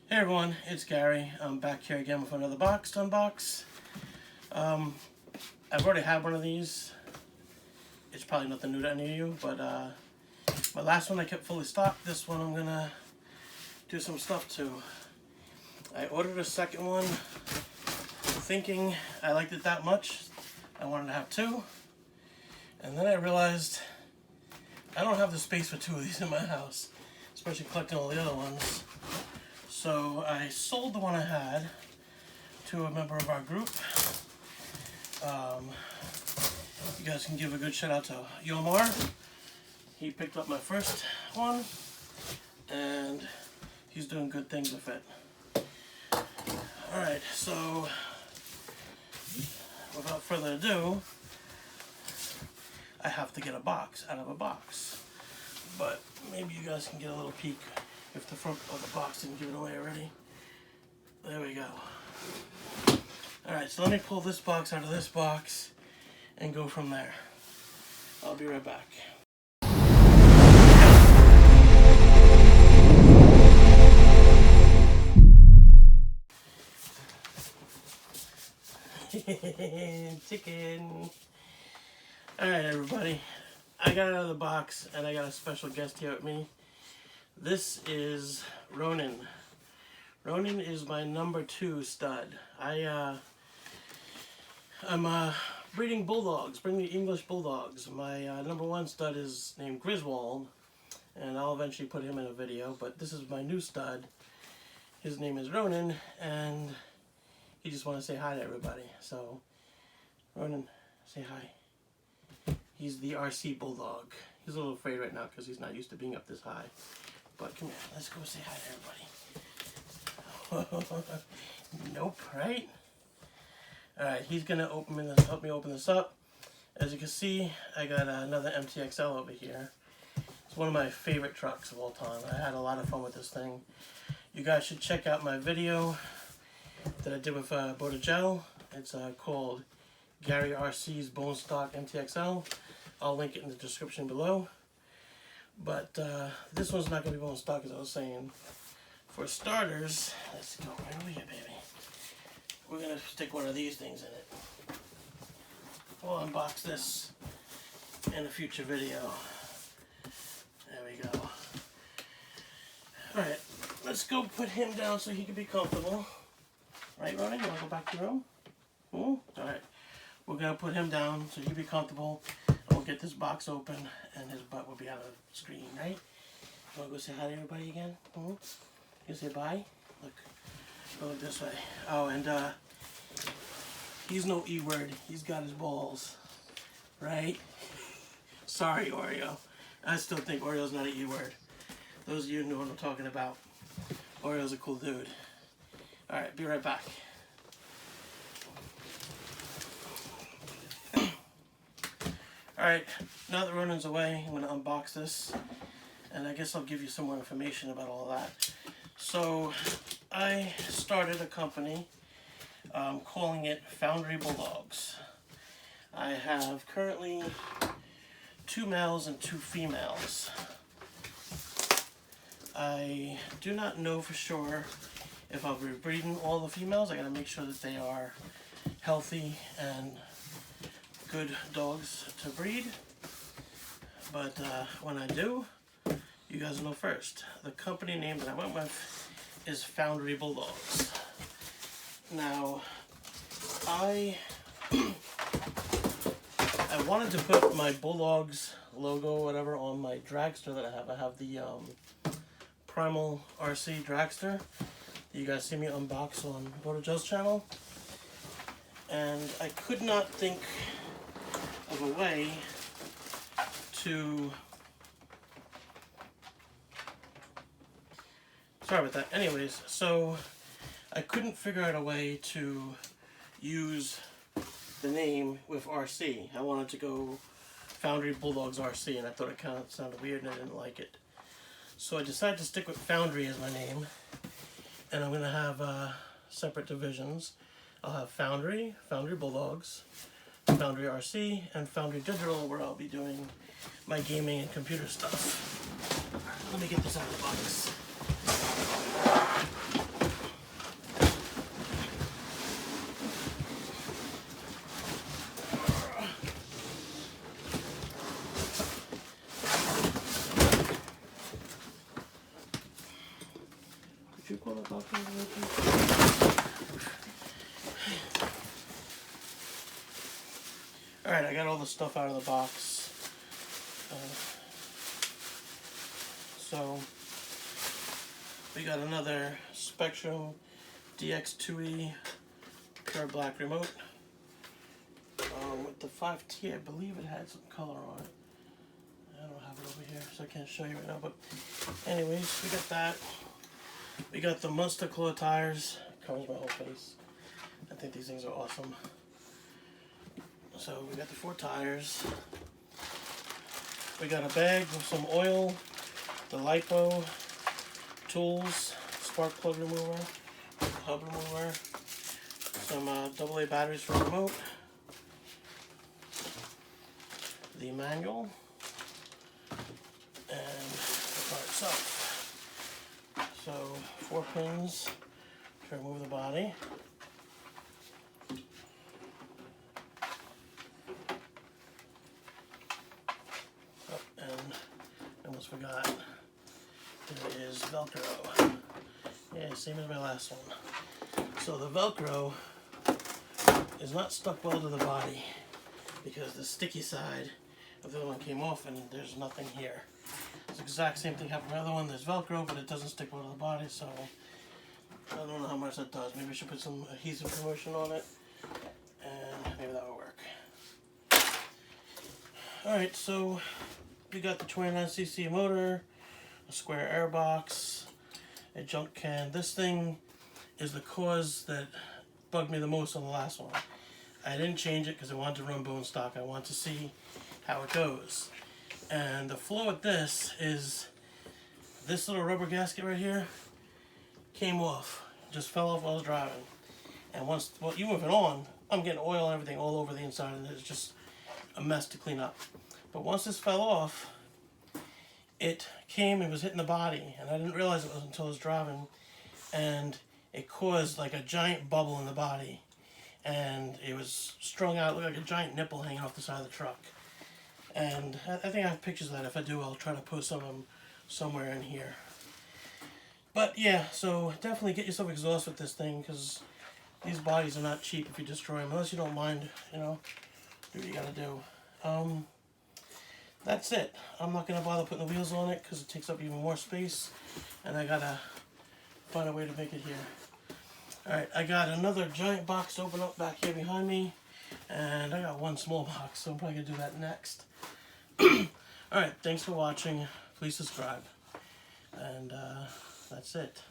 Hey everyone, it's Gary. I'm back here again with another box to unbox. I've already had one of these. It's probably nothing new to any of you, but my last one I kept fully stocked. This one I'm gonna do some stuff to. I ordered a second one thinking I liked it that much. I wanted to have two. And then I realized I don't have the space for two of these in my house, especially collecting all the other ones. So I sold the one I had to a member of our group. You guys can give a good shout out to Yomar. He picked up my first one and he's doing good things with it. Alright, so without further ado, I have to get a box out of a box. But maybe you guys can get a little peek if the front of the box didn't give it away already. There we go. Alright, so let me pull this box out of this box and go from there. I'll be right back. Chicken. Alright everybody, I got it out of the box and I got a special guest here with me. This is Ronin. Ronin is my number 2 stud. I'm breeding bulldogs, bringing English bulldogs. My number 1 stud is named Griswold, and I'll eventually put him in a video, but this is my new stud. His name is Ronin, and he just wants to say hi to everybody. So, Ronin, say hi. He's the RC bulldog. He's a little afraid right now because he's not used to being up this high. But come here, let's go say hi to everybody. Nope, right? Alright, he's gonna help me open this up. As you can see, I got another MTXL over here. It's one of my favorite trucks of all time. I had a lot of fun with this thing. You guys should check out my video that I did with Gel. It's called Gary RC's Bone Stock MTXL. I'll link it in the description below. But this one's not going to be bone stock, as I was saying. For starters, let's go right over here, baby. We're going to stick one of these things in it. We'll unbox this in a future video. There we go. Alright, let's go put him down so he can be comfortable. Right, Ronnie? You want to go back to your room? Alright. We're going to put him down so he can be comfortable. We'll get this box open and his butt will be out of the screen, right? You want to go say hi to everybody again? You say bye? Look. Go look this way. Oh, and he's no E word. He's got his balls. Right? Sorry, Oreo. I still think Oreo's not an E word. Those of you who know what I'm talking about. Oreo's a cool dude. Alright, be right back. Alright, now that Ronin's away, I'm going to unbox this, and I guess I'll give you some more information about all that. So, I started a company calling it Foundry Bulldogs. I have currently 2 males and 2 females. I do not know for sure if I'll be breeding all the females. I got to make sure that they are healthy and good dogs to breed, but when I do, you guys know first. The company name that I went with is Foundry Bulldogs. Now, I wanted to put my Bulldogs logo or whatever on my dragster that I have. I have the Primal RC dragster that you guys see me unbox on Gel's channel, and I could not think of a way to, sorry about that. Anyways, so I couldn't figure out a way to use the name with RC. I wanted to go Foundry Bulldogs RC, and I thought it kind of sounded weird and I didn't like it. So I decided to stick with Foundry as my name, and I'm going to have separate divisions. I'll have Foundry, Foundry Bulldogs, Foundry RC, and Foundry Digital, where I'll be doing my gaming and computer stuff. Let me get this out of the box. Did you call that box? Alright, I got all the stuff out of the box. So, we got another Spectrum DX2E pure black remote. With the 5T, I believe it had some color on it. I don't have it over here, so I can't show you right now. But anyways, we got that. We got the Monster Claw tires. Covers my whole face. I think these things are awesome. So we got the 4 tires. We got a bag with some oil, the lipo, tools, spark plug remover, hub remover, some AA batteries for the remote, the manual, and the car itself. So 4 pins to remove the body. Oh, and I almost forgot. There is Velcro. Yeah, same as my last one. So the Velcro is not stuck well to the body because the sticky side of the other one came off and there's nothing here. It's the exact same thing happened with the other one. There's Velcro, but it doesn't stick well to the body, so I don't know how much that does. Maybe I should put some adhesive promotion on it, and maybe that will work. Alright, so we got the 29cc motor, a square air box, a junk can. This thing is the cause that bugged me the most on the last one. I didn't change it because I wanted to run bone stock. I want to see how it goes. And the flaw with this is this little rubber gasket right here came off. Just fell off while I was driving. And once you move it on, I'm getting oil and everything all over the inside, and it's just a mess to clean up. But once this fell off, it came and was hitting the body, and I didn't realize it was until I was driving, and it caused like a giant bubble in the body, and it was strung out, looked like a giant nipple hanging off the side of the truck. And I think I have pictures of that. If I do, I'll try to post some of them somewhere in here. But yeah, so definitely get yourself exhaust with this thing, because these bodies are not cheap if you destroy them, unless you don't mind, you know, do what you gotta do. That's it. I'm not gonna bother putting the wheels on it because it takes up even more space, and I gotta find a way to make it here. Alright, I got another giant box to open up back here behind me, and I got one small box, so I'm probably gonna do that next. Alright, thanks for watching. Please subscribe. And that's it.